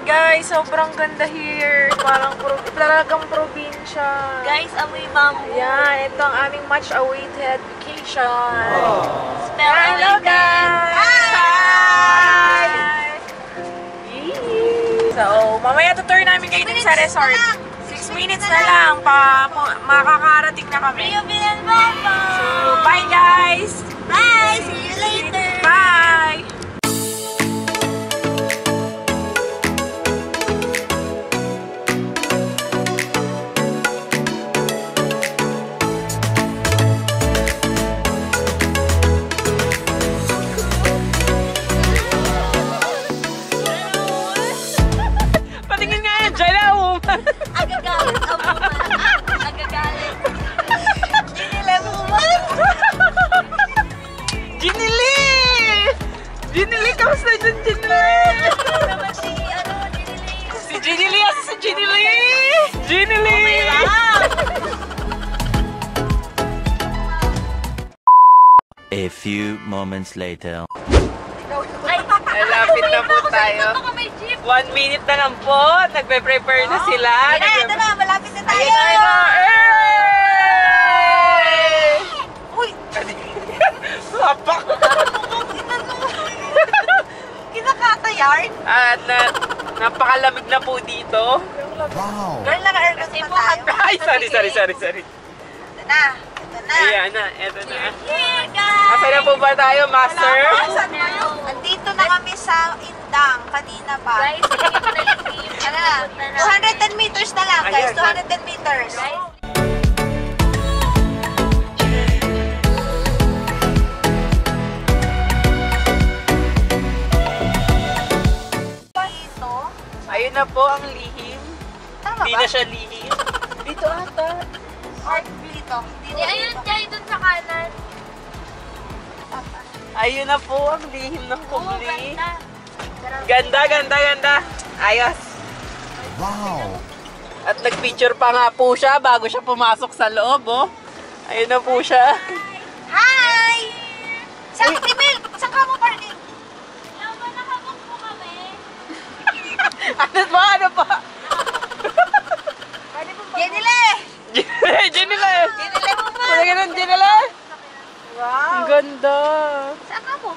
Guys, sobrang ganda here. Parang talagang probinsya. Guys, amoy bamboo. Yan, ito ang aming much awaited vacation. Spell Hello guys! Hi! So, mamaya tutur namin kayo dun sa resort. 6 minutes na lang makakarating na kami. So, bye guys! Bye! See you later! Bye! Patingin nga yan, dyan na Agagalit ang woman. Agagalit. Ginile woman. Ginili! Ginili! Kamusta dyan, Ginili? Ano naman si, Ginile? Si Ginili! Si Ginili! Ginili! A few moments later. Malapit na po tayo. 1 minute na lang po. Nagpe-prepare na sila. Ito na, malapit na tayo. Ayun na. Uy! Lapak! Kinakatayard? At napakalamig na po dito. Wow! Girl, naka-aircon pa tayo. Ay, sorry. Ito na. Ayan na, eto na. Here, guys! Asa na po ba tayo, Master? Andito na kami sa Indang. Kanina pa. Guys, Ano na? 210 meters na lang, guys. Ayan. 210 meters. Dito. Ayun na po ang lihim. Tama Hindi ba? na siya lihim. Dito ata. Or dito. Dito. ayun dyan, dun sa kanan. Ayun na po ang lihim ng Kubli. Ganda. Ganda. Ayos. Wow! At nag-picture pa nga po siya bago siya pumasok sa loob, oh. Ayun na po siya. Hi! Saan Timil? Saan ka mo parking? Lama, nakabok po kami. Ano pa? Jenile! Ginile! Jenile mo ba? Wala ganun, Ginile! Wow! Ang ganda. Saan ka mo?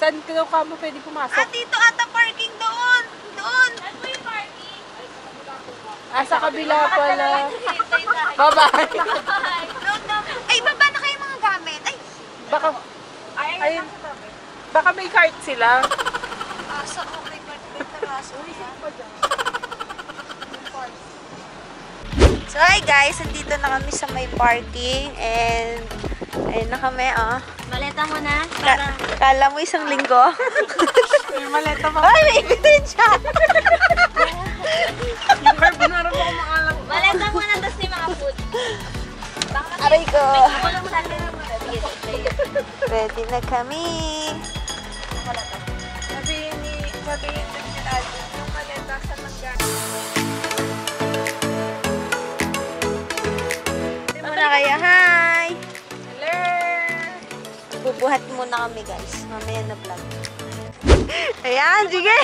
Saan ka mo pwede pumasok? Dito ata parking doon. Doon. Saan po yung parking? Sa kabila pala. Hintay tayo. Bye-bye. Doon na. Ay, baba na kayo mga gamit. Ay, Baka, ayun. Baka may cart sila. asa okay pa. So, hi guys. Nandito na kami sa may parking. And, ayun na kami, Maleta mo na. Kala mo isang linggo? May maleta pa. Ay, may ebidensya! Yung carbonara mo kumakalang. Maleta mo na, tapos yung mga food. Aray ko. Ako lang sa akin. Ready na kami. Sabihin din nila yung maleta sa mangga. Muna kaya, hi! Hello! Bubuhat muna kami guys. Mamaya na vlog. Ayan, sige!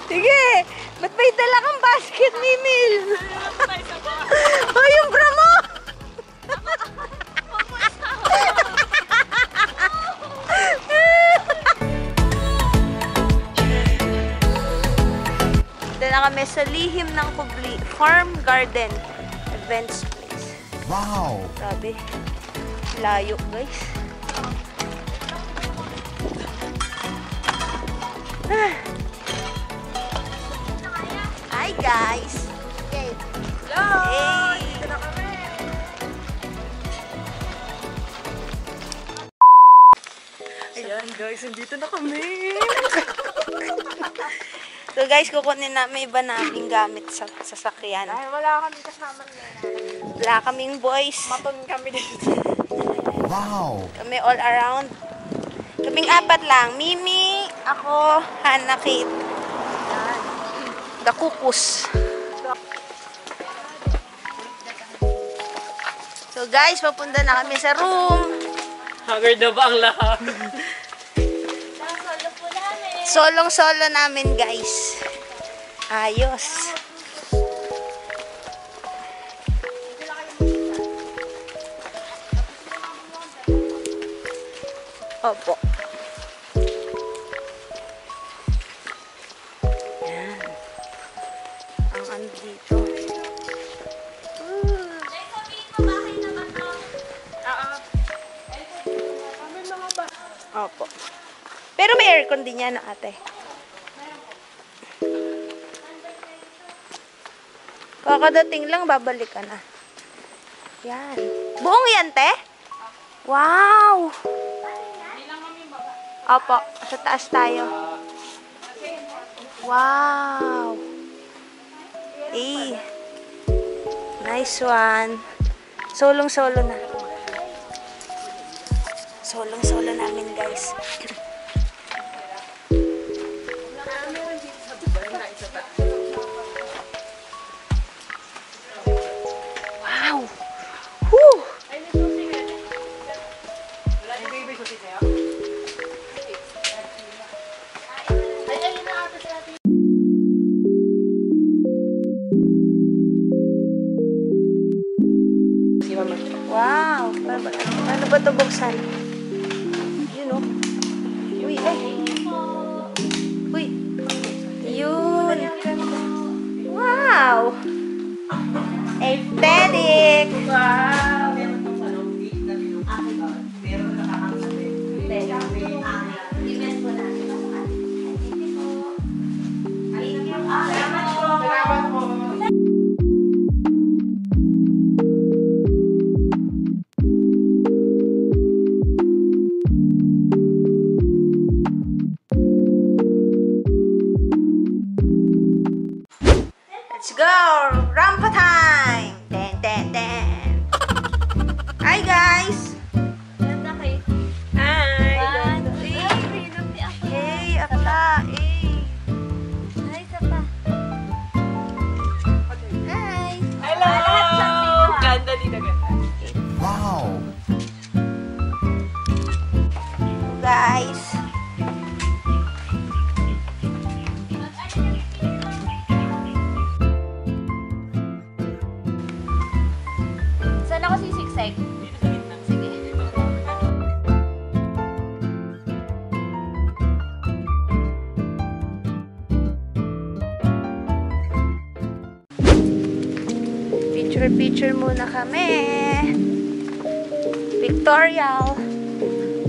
Sige! Ba't may dala kang basket, Mimil? Oh, yung bra mo! Dito na kami sa lihim ng Kubli Farm Garden Events Place. Wow! Grabe. Layo, guys. Hi, guys. Okay. Hello! Hey. Dito na kami. Ayan guys, nandito na kami. So, guys, kukunin namin iba naming gamit sa sasakyan. Dahil wala kami kasama nila. Wala kaming boys. Maton kami dito. Wow! Kami all around. Kaming apat lang. Mimi, ako, Hannah, Kate. The Kukus. So guys, papunta na kami sa room. Haggard na ba ang lahat? Solong-solo namin, guys. Ayos. Opo. Yan. Ang ano dito. Opo. Pero may aircon din yan, ate. Kakadating lang, babalik ka na. Yan. Buong yan, te? Wow! Opo, sa taas tayo. Wow! Nice one. Solong-solo na. Solong-solo namin, guys. Wow! Whew! Wow! Paano ba ito buksan? Yun o. Uy, Uy. Yun. Wow! Aesthetic! Wow! Let's go! Rampa time! Ten, ten, ten! Hi, guys! Ganda kayo. Hi! Hey, apla! Hey! Ay, isa pa. Hi! Hello! Ganda dito, ganda. Wow. Guys! Saan ako sisiksik? Sige. Picture muna kami. Pictorial.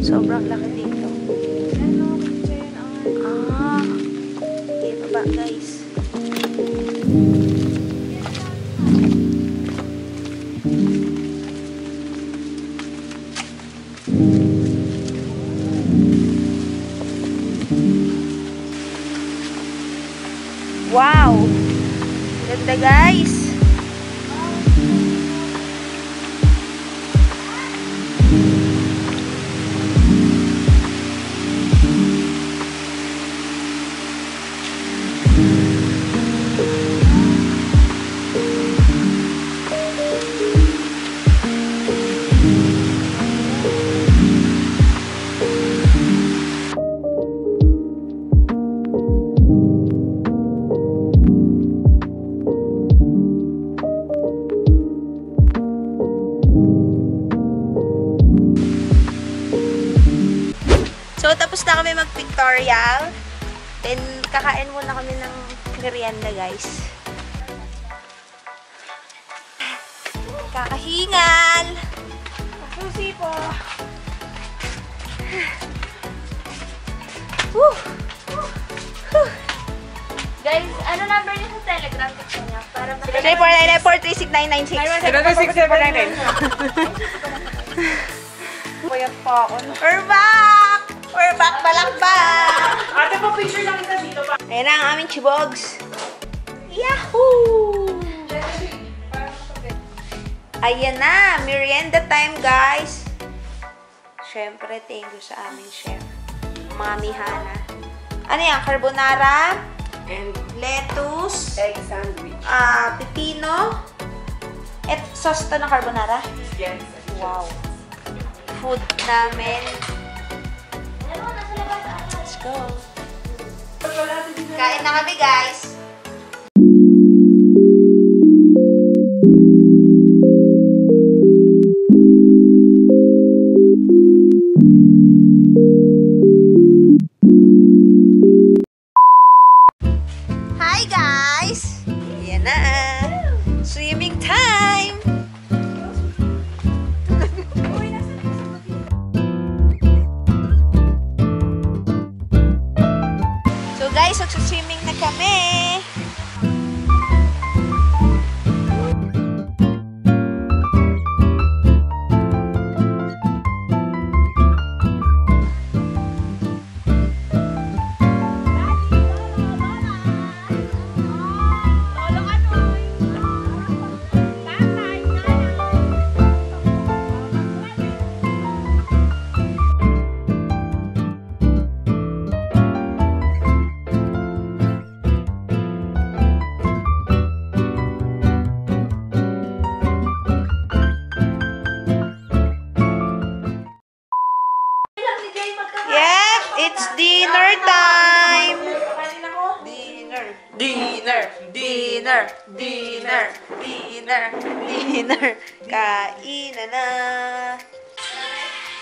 Sobrang laki dito. Okay, baba, guys. Wow! Ganda, guys! So, tapos na kami mag-pictorial. Then, kakain muna kami ng merienda, guys. Kakahingal! Susi po. Woo! Guys, ano number niyo sa Telegram gusto niyo? Para 3499-436-996. Siguro 679. Puyat pa ako. We're back! We're back! Balakbak! Ate po, picture lang isa dito pa. Ayan na ang aming chibogs. Yahoo! Ayan na! Merienda time, guys! Siyempre, thank you sa aming chef. Mami Hana. Ano yan? Carbonara? And Lettuce? egg sandwich. Pipino? At sauce to na carbonara? Yes. Wow! Food namin. Let's go! Kain na kami, guys. Hi, guys! Yan na. Swimming time! So guys, magsuswimming na kami. Yep, it's dinner time. Dinner, dinner, dinner, dinner, dinner, dinner. Kainan na.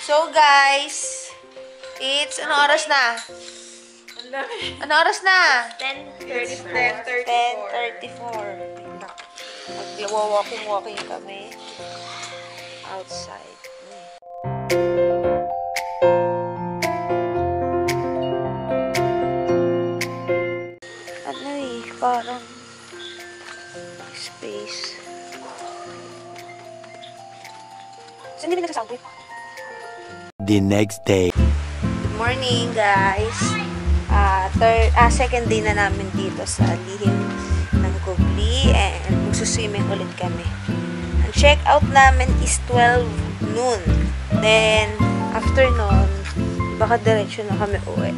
So guys, it's ano oras na? Ano oras na? 10:34. Mag-walking kami outside. Ano eh, parang space. Saan hindi nagsasabi? The next day. Good morning, guys. Second day na namin dito sa lihim ng Gubli and magsuswimming ulit kami. Ang check-out namin is 12 noon. Then, after noon, baka diretso na kami uwi.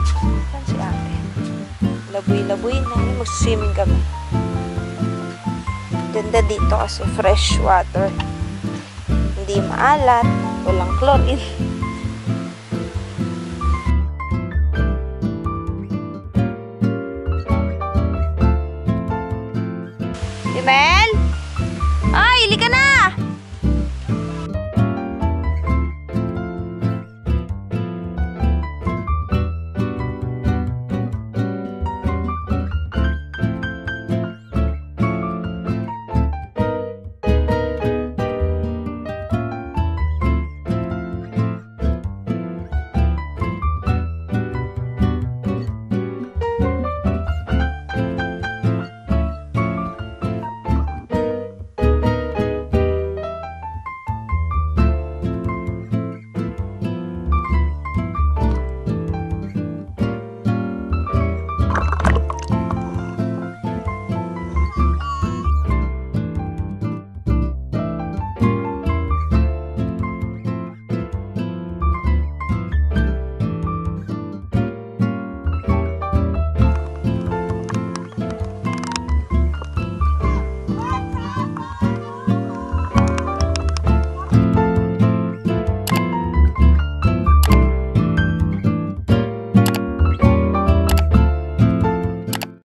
Saan si ate? Laboy-laboy na. Magsuswimming kami. Ganda dito kasi fresh water. Hindi maalat. Walang chlorine.